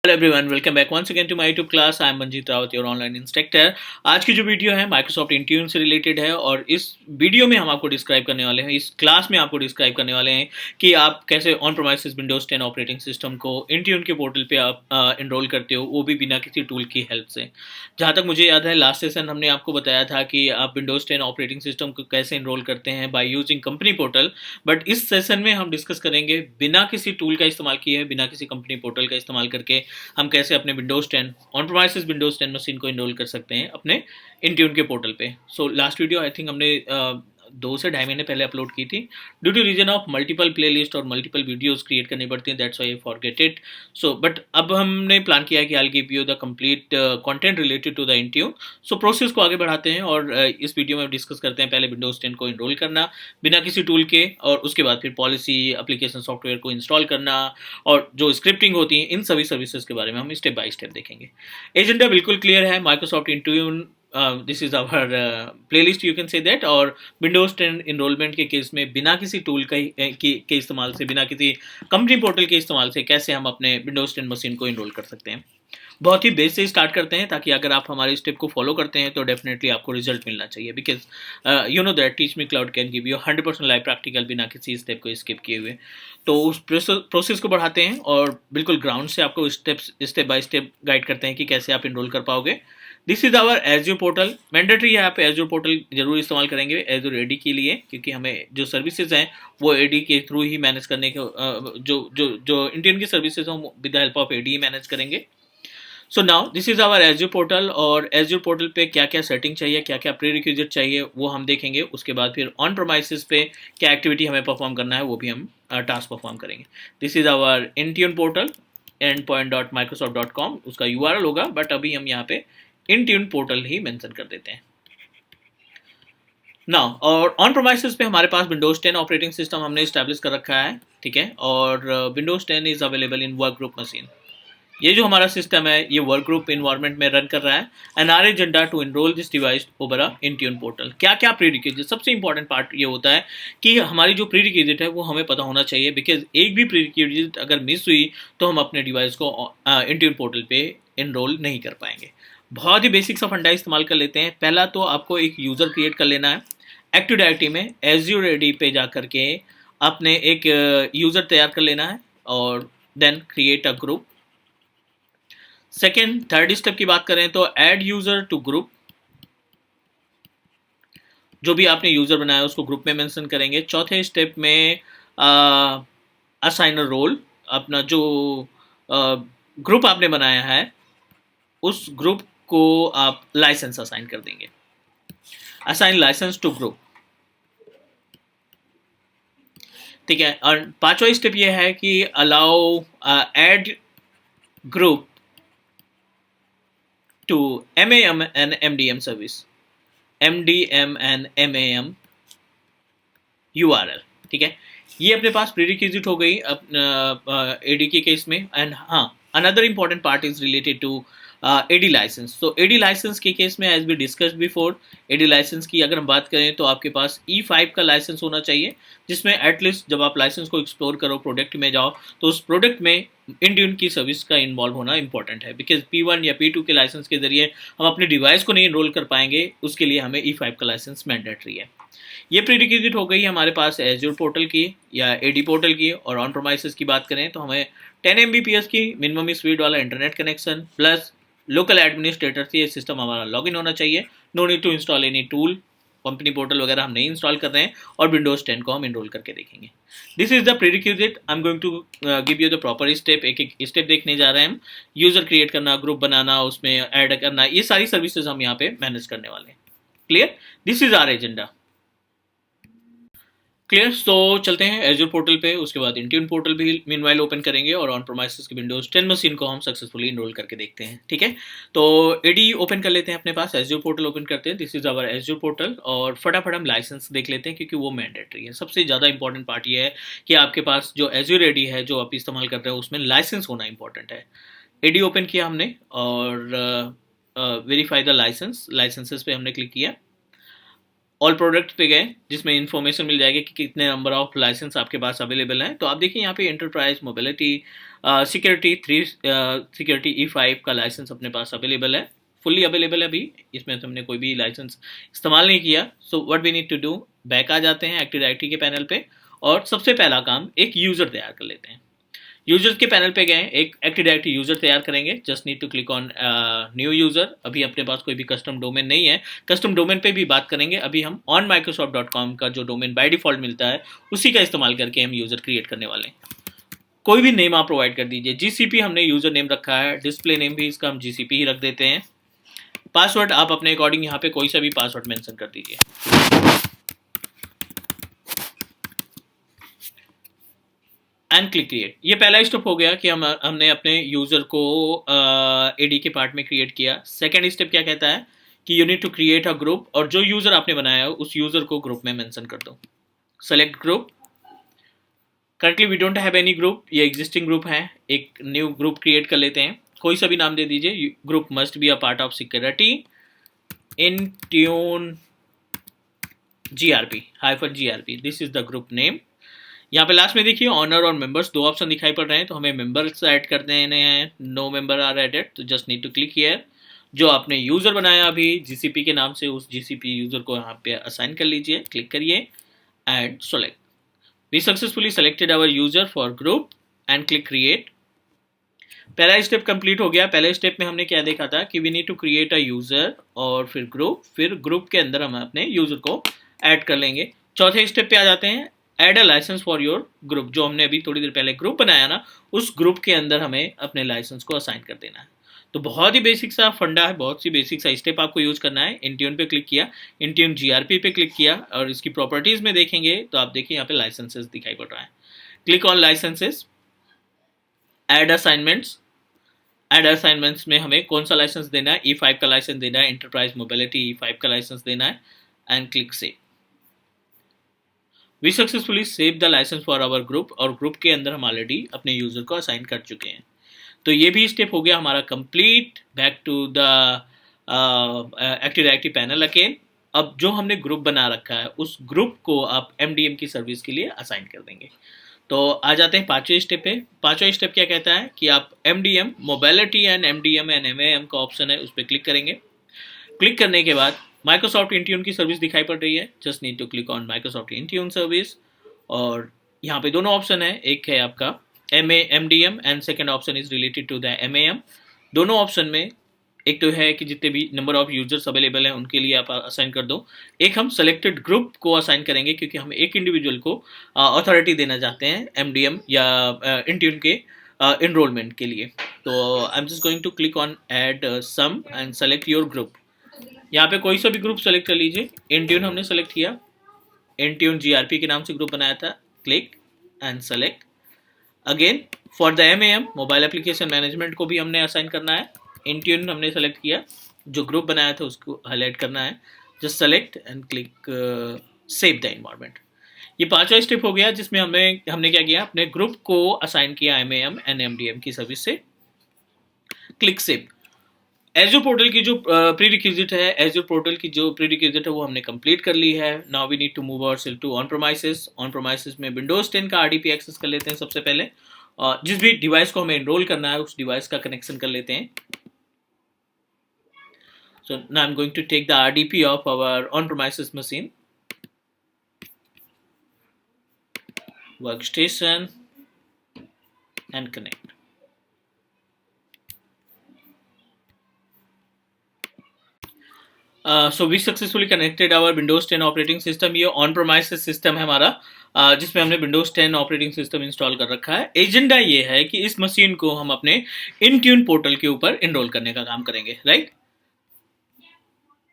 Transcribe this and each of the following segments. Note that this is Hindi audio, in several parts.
Hello everyone, welcome back once again to my YouTube class. I am Manjeet Rawat, your online instructor. आज की जो वीडियो है माइक्रोसॉफ्ट इंट्यून से रिलेटेड है और इस वीडियो में हम आपको डिस्क्राइब करने वाले हैं, इस क्लास में आपको डिस्क्राइब करने वाले हैं कि आप कैसे on premises Windows 10 operating system को इंट्यून के पोर्टल पे आप इनरोल करते हो, वो भी बिना किसी टूल की हेल्प से। जहाँ तक मुझे याद है, लास्ट सेशन हमने आपको बताया था कि आप विंडोज 10 ऑपरेटिंग सिस्टम को कैसे इनरोल करते हैं by using company portal. But इस सेशन में हम डिस्कस करेंगे बिना किसी टूल का इस्तेमाल किए, बिना किसी कंपनी पोर्टल का इस्तेमाल करके हम कैसे अपने Windows 10 on premises Windows 10 machine को इनरोल कर सकते हैं अपने इंट्यून के पोर्टल पे। So last video I think हमने 2 से ढाई महीने पहले अपलोड की थी। Due to reason of multiple playlist और मल्टीपल वीडियोस क्रिएट करनी पड़ती हैं, that's why I forget it. So but अब हमने प्लान किया है कि I give you the complete content related to the Intune. So process को आगे बढ़ाते हैं और इस वीडियो में डिस्कस करते हैं पहले विंडोज 10 को इनरोल करना बिना किसी टूल के, और उसके बाद फिर पॉलिसी एप्लीकेशन सॉफ्टवेयर को इंस्टॉल करना और जो स्क्रिप्टिंग होती है, इन सभी सर्विसेज के बारे में हम स्टेप बाय स्टेप देखेंगे। एजेंडा बिल्कुल क्लियर है। Microsoft Intune, this is our playlist, you can say that. और विंडोज 10 इनरोलमेंट के केस में बिना किसी टूल के इस्तेमाल से, बिना किसी कंपनी पोर्टल के इस्तेमाल से कैसे हम अपने विंडोज 10 मशीन को इनरोल कर सकते हैं। बहुत ही बेस से स्टार्ट करते हैं, ताकि अगर आप हमारे स्टेप को फॉलो करते हैं तो डेफिनेटली आपको रिजल्ट मिलना चाहिए। Because you know that teach me cloud can give you 100% live practical बिना किसी स्टेप को स्किप किए हुए। तो उस प्रोसेस को बढ़ाते हैं और बिल्कुल ग्राउंड से आपको स्टेप बाय स्टेप गाइड करते हैं कि कैसे आप इनरोल कर पाओगे। This is our Azure portal. Mandatory है, आप एज्योर पोर्टल जरूर इस्तेमाल करेंगे एज्योर एडी के लिए, क्योंकि हमें जो सर्विसेज हैं वो एडी के थ्रू ही मैनेज करने के, जो जो जो इंडियन की सर्विसेज हैं with the help of AD ही मैनेज करेंगे। So now this is our Azure portal, और एज्योर पोर्टल पे क्या क्या सेटिंग चाहिए, क्या क्या प्री रिक्विजिट चाहिए, वो हम देखेंगे। उसके बाद फिर ऑन प्रोमाइसिस पे क्या एक्टिविटी हमें परफॉर्म करना है, वो भी हम टास्क परफॉर्म करेंगे। This is our Intune portal, endpoint.microsoft.com उसका यूआरएल होगा, बट अभी हम यहाँ पे इंट्यून पोर्टल ही मेंशन कर देते हैं नाउ। और ऑन प्रोमाइसिस पे हमारे पास विंडोज 10 ऑपरेटिंग सिस्टम हमने स्टैब्लिश कर रखा है, ठीक है। और Windows 10 is available in work group machine. ये जो हमारा सिस्टम है ये वर्क ग्रुप इन्वायरमेंट में रन कर रहा है। And our agenda to enroll this device over a Intune portal. क्या क्या प्री रिक्विजिट, सबसे इंपॉर्टेंट पार्ट ये होता है कि हमारी जो प्री रिक्विजिट है वो हमें पता होना चाहिए, बिकॉज एक भी प्री रिक्विजिट अगर मिस हुई तो हम अपने डिवाइस को इंट्यून पोर्टल पे इनरोल नहीं कर पाएंगे। बहुत ही बेसिक सा फंडा इस्तेमाल कर लेते हैं। पहला तो आपको एक यूज़र क्रिएट कर लेना है। एक्टिव डायरेक्टरी में एज्योर एडी पे जा करके आपने एक यूज़र तैयार कर लेना है और then create a group. Second, third step की बात करें तो ऐड यूजर टू ग्रुप। जो भी आपने यूजर बनाया उसको ग्रुप में मेंशन करेंगे। चौथे स्टेप में असाइन अ रोल। अपना जो ग्रुप आपने बनाया है उस ग्रुप को आप लाइसेंस असाइन कर देंगे। असाइन लाइसेंस टू ग्रुप, ठीक है। और पांचवा स्टेप ये है कि allow add group to MAM and MDM service. MDM and MAM URL, ठीक है। ये अपने पास प्री रिक्विजिट हो गई एडी के केस में। एंड हाँ, another important part is related to AD license. तो एडी लाइसेंस के केस में as be discussed before, AD license की अगर हम बात करें तो आपके पास E5 का लाइसेंस होना चाहिए, जिसमें एटलीस्ट जब आप लाइसेंस को एक्सप्लोर करो, प्रोडक्ट में जाओ, तो उस प्रोडक्ट में इंडियन की सर्विस का इन्वॉल्व होना इंपॉर्टेंट है। बिकॉज P1 या P2 के लाइसेंस के जरिए हम अपने डिवाइस को नहीं इनरोल कर पाएंगे, उसके लिए हमें E5 का लाइसेंस मैंडेटरी है। ये प्री रिक्विजिट हो गई हमारे पास एज्योर पोर्टल की या एडी पोर्टल की। और ऑन प्रोमाइसिस की बात करें तो हमें 10 Mbps की मिनिमम स्पीड वाला internet connection plus local administrator से ये सिस्टम हमारा लॉगिन होना चाहिए। No need to install any tool, company portal वगैरह हम नहीं इंस्टॉल कर रहे हैं, और विंडोज 10 को हम इनरोल करके देखेंगे। This is the prerequisite. I am going to give you the proper step. एक एक स्टेप देखने जा रहे हैं हम। यूजर क्रिएट करना, ग्रुप बनाना, उसमें ऐड करना, ये सारी सर्विसेज हम यहाँ पे मैनेज करने वाले हैं। Clear? This is our agenda. Clear? So चलते हैं एज्योर पोर्टल पे, उसके बाद इंट्यून पोर्टल भी मीनवाइल ओपन करेंगे और ऑन प्रोमाइसिस की विंडोज 10 मशीन को हम सक्सेसफुली इनरोल करके देखते हैं, ठीक है। तो एडी ओपन कर लेते हैं अपने पास, एज्योर पोर्टल ओपन करते हैं। This is our Azure portal, और फटाफट हम लाइसेंस देख लेते हैं क्योंकि वो मैंडेटरी है। सबसे ज़्यादा इंपॉर्टेंट पार्ट ये है कि आपके पास जो एज्योर एडी है जो आप इस्तेमाल कर रहे हो उसमें लाइसेंस होना इंपॉर्टेंट है। एडी ओपन किया हमने और वेरीफाई द लाइसेंस, लाइसेंसेस पे हमने क्लिक किया। ऑल प्रोडक्ट पे गए, जिसमें इन्फॉर्मेशन मिल जाएगी कि कितने नंबर ऑफ लाइसेंस आपके पास अवेलेबल हैं। तो आप देखिए यहाँ पे enterprise mobility security security E5 का लाइसेंस अपने पास अवेलेबल है, फुल्ली अवेलेबल है अभी, इसमें हमने कोई भी लाइसेंस इस्तेमाल नहीं किया। So what we need to do, back आ जाते हैं एक्टिव डायरेक्टरी के पैनल पे और सबसे पहला काम एक यूज़र तैयार कर लेते हैं। यूजर्स के पैनल पे गए, एक एक्टिव डायरेक्टरी यूजर तैयार करेंगे। Just need to click on new user. अभी अपने पास कोई भी कस्टम डोमेन नहीं है, कस्टम डोमेन पे भी बात करेंगे। अभी हम onmicrosoft.com का जो डोमेन बाय डिफॉल्ट मिलता है उसी का इस्तेमाल करके हम यूजर क्रिएट करने वाले हैं। कोई भी नेम आप प्रोवाइड कर दीजिए। GCP हमने यूजर नेम रखा है, डिस्प्ले नेम भी इसका हम GCP ही रख देते हैं। पासवर्ड आप अपने अकॉर्डिंग यहाँ पे कोई सा भी पासवर्ड मेंशन कर दीजिए एंड क्लिक क्रिएट। ये पहला स्टेप हो गया कि हमने अपने यूज़र को एडी के पार्ट में क्रिएट किया। सेकंड स्टेप क्या कहता है कि you need to create a group, और जो यूज़र आपने बनाया है उस यूज़र को ग्रुप में मेंशन कर दो। Select group. Currently we don't have any group, ये एग्जिस्टिंग ग्रुप है। एक न्यू ग्रुप क्रिएट कर लेते हैं, कोई सा भी नाम दे दीजिए। Group must be a part of security Intune GRP this is the group name. यहाँ पे लास्ट में देखिए ऑनर और मेंबर्स दो ऑप्शन दिखाई पड़ रहे हैं, तो हमें मेंबर्स ऐड कर देने हैं। नो मेंबर आर एडेड, तो just need to click here. जो आपने यूज़र बनाया अभी GCP के नाम से, उस GCP यूज़र को यहाँ पे असाइन कर लीजिए। क्लिक करिए and select. We successfully selected our user for group and click create. पहला स्टेप कंप्लीट हो गया। पहले स्टेप में हमने क्या देखा था कि we need to create a user और फिर ग्रुप के अंदर हम अपने यूज़र को ऐड कर लेंगे। चौथे स्टेप पे आ जाते हैं, add a license for your group. जो हमने अभी थोड़ी देर पहले ग्रुप बनाया ना, उस ग्रुप के अंदर हमें अपने लाइसेंस को असाइन कर देना है। तो बहुत ही बेसिक सा फंडा है, बहुत सी बेसिक सा स्टेप आपको यूज करना है। इंट्यून पे क्लिक किया, इंट्यून GRP पे क्लिक किया और इसकी प्रॉपर्टीज में देखेंगे तो आप देखिए यहाँ पे लाइसेंसेस दिखाई पड़ रहा है। Click on licenses, add assignments. Add assignments में हमें कौन सा लाइसेंस देना है, E5 का लाइसेंस देना है, एंटरप्राइज मोबिलिटी E5 का लाइसेंस देना है and click save. We successfully save the licence for our group, और ग्रुप के अंदर हम ऑलरेडी अपने यूजर को असाइन कर चुके हैं। तो ये भी स्टेप हो गया हमारा complete. Back to the active directory panel again. अब जो हमने ग्रुप बना रखा है उस ग्रुप को आप MDM की सर्विस के लिए असाइन कर देंगे। तो आ जाते हैं पांचवें स्टेप पे। पांचवा स्टेप क्या कहता है कि आप MDM mobility and MDM and MAM का ऑप्शन है, उस पर क्लिक करेंगे। क्लिक करने के बाद माइक्रोसॉफ्ट इंट्यून की सर्विस दिखाई पड़ रही है। Just need to click on Microsoft Intune service, और यहाँ पे दोनों ऑप्शन है, एक है आपका MDM and second option is related to the MAM। दोनों ऑप्शन में एक तो है कि जितने भी नंबर ऑफ यूजर्स अवेलेबल हैं उनके लिए आप असाइन कर दो। एक हम सेलेक्टेड ग्रुप को असाइन करेंगे क्योंकि हम एक इंडिविजुअल को अथॉरिटी देना चाहते हैं MDM या इंट्यून के इनरोलमेंट के लिए। तो I am just going to click on add some and select your group. यहाँ पे कोई सा भी ग्रुप सेलेक्ट कर लीजिए। इंट्यून हमने सेलेक्ट किया, इंट्यून GRP के नाम से ग्रुप बनाया था। Click and select again. For the MAM mobile application management को भी हमने असाइन करना है। इंट्यून हमने सेलेक्ट किया, जो ग्रुप बनाया था उसको हाईलाइट करना है। Just select and click save the environment. ये पांचवा स्टेप हो गया जिसमें हमने क्या किया, अपने ग्रुप को असाइन किया MAM एंड MDM की सर्विस से। Click save. एज्योर पोर्टल की जो प्री रिक्विजिट है वो हमने कंप्लीट कर ली है। Now we need to move ourselves to on premises में विंडोज 10 का RDP एक्सेस कर लेते हैं सबसे पहले। जिस भी डिवाइस को हमें एनरोल करना है उस डिवाइस का कनेक्शन कर लेते हैं। So now I am going to take the RDP of our on premises machine, workstation and connect. So we successfully connected our Windows 10 operating system. ये ऑन प्रोमाइसेस सिस्टम है हमारा, जिसमें हमने विंडोज 10 ऑपरेटिंग सिस्टम इंस्टॉल कर रखा है। एजेंडा ये है कि इस मशीन को हम अपने इंट्यून पोर्टल के ऊपर एनरोल करने का काम करेंगे, राइट।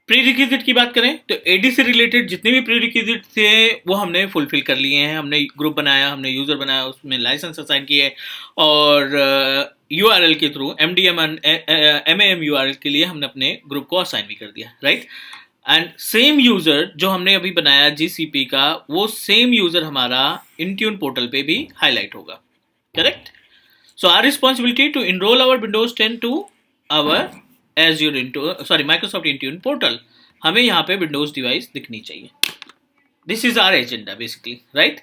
प्री रिक्विजिट की बात करें तो AD से रिलेटेड जितने भी प्री रिक्विजिट थे वो हमने फुलफिल कर लिए हैं। हमने ग्रुप बनाया, हमने यूजर बनाया, उसमें लाइसेंस असाइन किए और URL के through MDM and MAM URL के लिए हमने अपने ग्रुप को असाइन भी कर दिया, राइट। एंड सेम यूजर जो हमने अभी बनाया GCP का, वो सेम यूजर हमारा इंट्यून पोर्टल पे भी हाईलाइट होगा, correct. So our responsibility to enrol our Windows 10 to our Microsoft Intune portal. हमें यहाँ पे विंडोज डिवाइस दिखनी चाहिए। This is our agenda basically, right.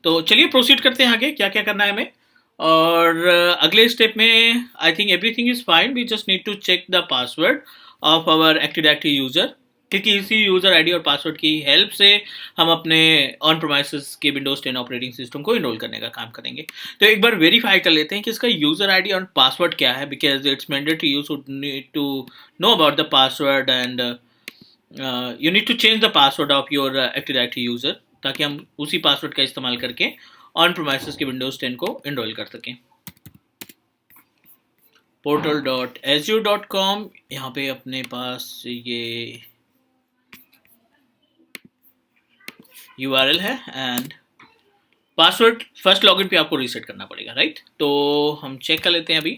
तो चलिए प्रोसीड करते हैं आगे, क्या क्या करना है हमें। और अगले स्टेप में I think everything is fine, we just need to check the password of our active directory user, क्योंकि इसी यूजर आईडी और पासवर्ड की हेल्प से हम अपने ऑन प्रोमाइसेस के विंडोज 10 ऑपरेटिंग सिस्टम को इनरोल करने का काम करेंगे। तो एक बार वेरीफाई कर लेते हैं कि इसका यूजर आईडी और पासवर्ड क्या है, because it's mandatory you should need to know about the password and you need to change the password of your active directory user, ताकि हम उसी पासवर्ड का इस्तेमाल करके ऑन प्रोमाइसेस के विंडोज 10 को इनरोल कर सकें। portal.azure.com, यहाँ पे अपने पास ये URL है एंड पासवर्ड फर्स्ट लॉगिन पे आपको रीसेट करना पड़ेगा, राइट। तो हम चेक कर लेते हैं अभी।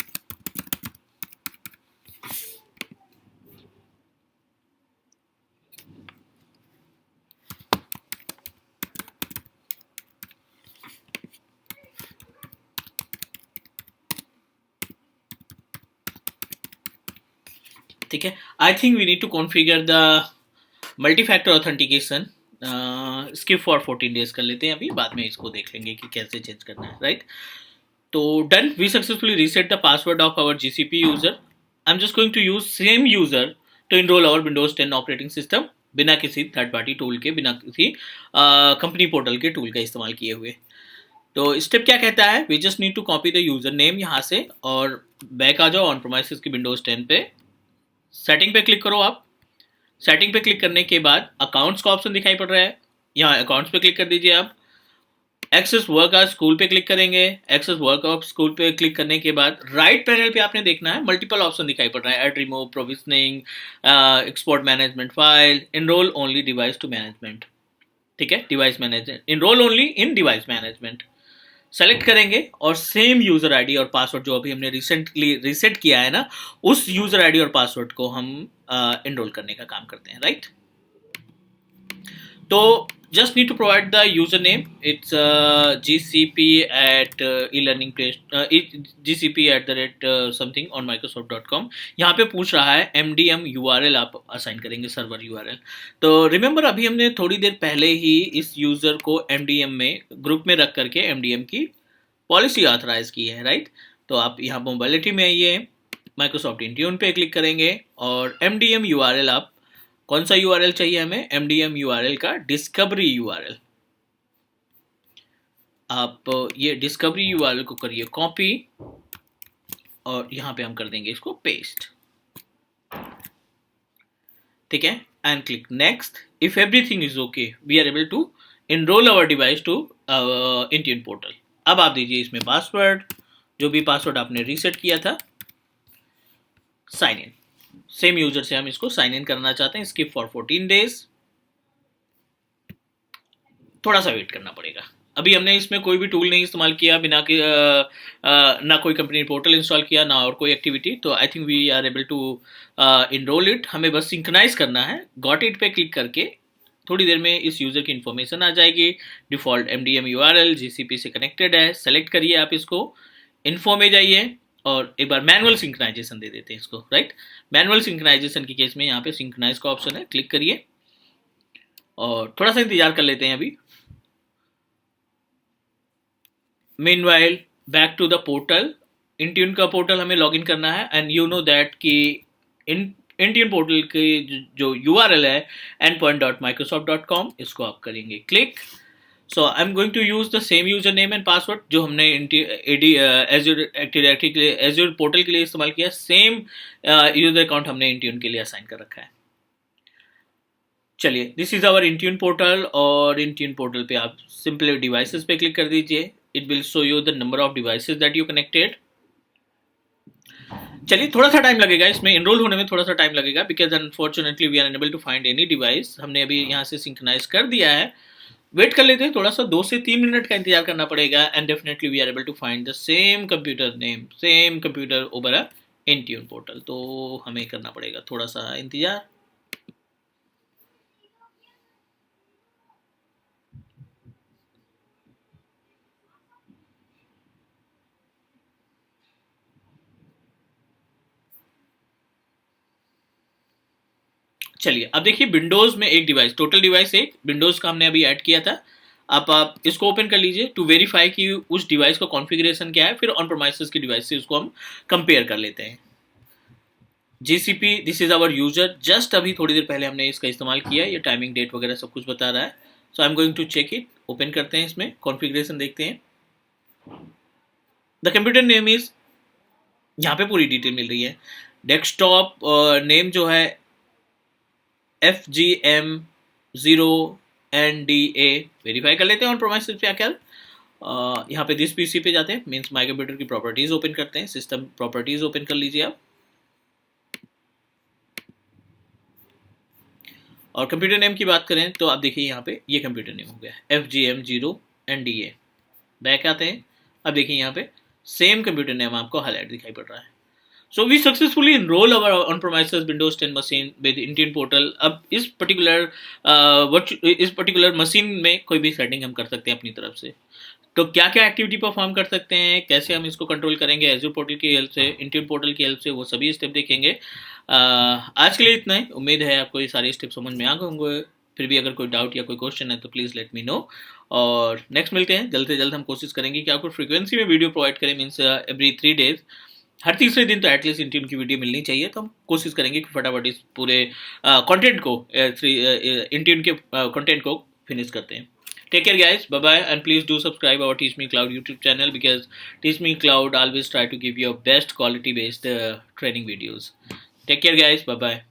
ठीक है, I think we need to configure the multi factor authentication, skip for 14 days कर लेते हैं अभी, बाद में इसको देख लेंगे कि कैसे चेंज करना है, राइट। तो done, we successfully reset the password of our GCP user. I am just going to use same user to enrol our Windows 10 operating system, बिना किसी थर्ड पार्टी टूल के, बिना किसी कंपनी पोर्टल के टूल का इस्तेमाल किए हुए। तो स्टेप क्या कहता है, we just need to copy the user name यहाँ से और बैक आ जाओ ऑन प्रोमाइसेस की विंडोज 10 पे। सेटिंग पे क्लिक करो आप। सेटिंग पे क्लिक करने के बाद अकाउंट्स का ऑप्शन दिखाई पड़ रहा है, यहाँ अकाउंट्स पे क्लिक कर दीजिए आप। एक्सेस वर्क ऑफ स्कूल पे क्लिक करेंगे। एक्सेस वर्क ऑफ स्कूल पे क्लिक करने के बाद राइट पैनल पे आपने देखना है मल्टीपल ऑप्शन दिखाई पड़ रहा है, add, remove, provisioning, export management file, enrol only device to management. ठीक है, device management, enrol only in device management select करेंगे और सेम यूजर आईडी और पासवर्ड जो अभी हमने रिसेंटली रीसेट किया है ना, उस यूजर आईडी और पासवर्ड को हम इनरोल करने का काम करते हैं, राइट। तो just need to provide the username, it's gcp at e-learning place, gcp at the rate something on microsoft.com। यहाँ पे पूछ रहा है mdm url आप असाइन करेंगे, सर्वर url। तो रिमेंबर अभी हमने थोड़ी देर पहले ही इस यूजर को mdm में ग्रुप में रख करके mdm की पॉलिसी ऑथराइज की है, राइट। तो आप यहाँ मोबाइलिटी में आइए, माइक्रोसॉफ्ट इंट्यून पे क्लिक करेंगे और mdm url आप कौन सा URL चाहिए हमें, mdm URL का डिस्कवरी URL। आप ये डिस्कवरी URL को करिए कॉपी और यहाँ पे हम कर देंगे इसको पेस्ट, ठीक है, and click next. If everything is okay we are able to enrol our device to Intune portal. अब आप दीजिए इसमें पासवर्ड, जो भी पासवर्ड आपने रीसेट किया था, साइन इन। सेम यूजर से हम इसको साइन इन करना चाहते हैं, स्किप फॉर 14 डेज। थोड़ा सा वेट करना पड़ेगा, अभी हमने इसमें कोई भी टूल नहीं इस्तेमाल किया, बिना कि ना कोई कंपनी पोर्टल इंस्टॉल किया, ना और कोई एक्टिविटी। तो I think we are able to enrol it. हमें बस सिंक्रोनाइज करना है, गॉट इट पे क्लिक करके थोड़ी देर में इस यूजर की इन्फॉर्मेशन आ जाएगी। डिफॉल्ट mdm URL GCP से कनेक्टेड है, सेलेक्ट करिए आप इसको, इन्फो में जाइए और एक बार मैनुअल सिंक्रोनाइजेशन दे देते हैं इसको, राइट। मैनुअल सिंक्रोनाइजेशन के केस में यहाँ पे सिंक्रोनाइज का ऑप्शन है, क्लिक करिए और थोड़ा सा इंतजार कर लेते हैं अभी। Meanwhile back to the portal, Intune का पोर्टल हमें लॉगिन करना है एंड यू नो दैट कि इंट्यून पोर्टल की जो URL है endpoint.microsoft.com, इसको आप करेंगे click. So I am going to use the same user name and password जो हमने एज्योर एक्टिव डायरेक्टरी के लिए, एज्योर पोर्टल के लिए इस्तेमाल किया, सेम यूजर अकाउंट हमने इंट्यून के लिए असाइन कर रखा है। चलिए, this is our Intune portal और इंट्यून पोर्टल पे आप सिंपली डिवाइसेस पे क्लिक कर दीजिए। It will show you the number of devices that you connected. चलिए, थोड़ा सा टाइम लगेगा इसमें, इनरोल होने में थोड़ा सा टाइम लगेगा, because unfortunately we are unable to find any device. हमने अभी यहाँ से सिंक्रोनाइज कर दिया है, वेट कर लेते हैं, थोड़ा सा 2 से 3 मिनट का इंतजार करना पड़ेगा and definitely we are able to find the same computer name, same computer over a Intune portal. तो हमें करना पड़ेगा थोड़ा सा इंतजार। चलिए अब देखिए विंडोज में एक डिवाइस, टोटल डिवाइस एक विंडोज का हमने अभी ऐड किया था। अब आप इसको ओपन कर लीजिए टू वेरीफाई कि उस डिवाइस का कॉन्फ़िगरेशन क्या है, फिर ऑन प्रोमाइसेस की डिवाइस से उसको हम कंपेयर कर लेते हैं। GCP this is our user, just अभी थोड़ी देर पहले हमने इसका इस्तेमाल किया, ये टाइमिंग डेट वगैरह सब कुछ बता रहा है। So I am going to check it, open करते हैं, इसमें कॉन्फ़िगरेशन देखते हैं। द कंप्यूटर नेम इज, यहाँ पे पूरी डिटेल मिल रही है। डेस्कटॉप नेम जो है FGM0NDA, वेरीफाई कर लेते हैं ऑन प्रोमाइसेस पे आकर। यहाँ पे दिस पीसी पे जाते हैं, मीन्स माई कंप्यूटर की प्रॉपर्टीज ओपन करते हैं, सिस्टम प्रॉपर्टीज ओपन कर लीजिए आप। और कंप्यूटर नेम की बात करें तो आप देखिए यहाँ पे ये कंप्यूटर नेम हो गया FGM0NDA। बैक आते हैं, अब देखिए यहाँ पे सेम कंप्यूटर नेम आपको हाईलाइट दिखाई पड़ रहा है। So we successfully enroll our on-premises Windows 10 machine with Intune Portal। अब इस पर्टिकुलर मशीन में कोई भी सेटिंग हम कर सकते हैं अपनी तरफ से। तो क्या क्या एक्टिविटी परफॉर्म कर सकते हैं, कैसे हम इसको कंट्रोल करेंगे एज़्योर पोर्टल की हेल्प से, इंट्यून पोर्टल की हेल्प से, वो सभी स्टेप देखेंगे। आज के लिए इतना ही, उम्मीद है आपको ये सारे स्टेप समझ में आ गए होंगे। फिर भी अगर कोई डाउट या कोई क्वेश्चन है तो प्लीज़ लेट मी नो। और नेक्स्ट मिलते हैं, जल्द से जल्द हम कोशिश करेंगे कि आपको फ्रीक्वेंसी में वीडियो प्रोवाइड करें, मीन्स एवरी 3 डेज, हर तीसरे दिन तो एटलीस्ट इंट्यून की वीडियो मिलनी चाहिए। तो हम कोशिश करेंगे कि फटाफट इस पूरे कंटेंट को, इंट्यून के कंटेंट को फिनिश करते हैं। Take care guys, bye bye, and please do subscribe our Teach Me Cloud YouTube channel, because Teach Me Cloud always try to give you best quality based training videos. Take care guys, bye bye.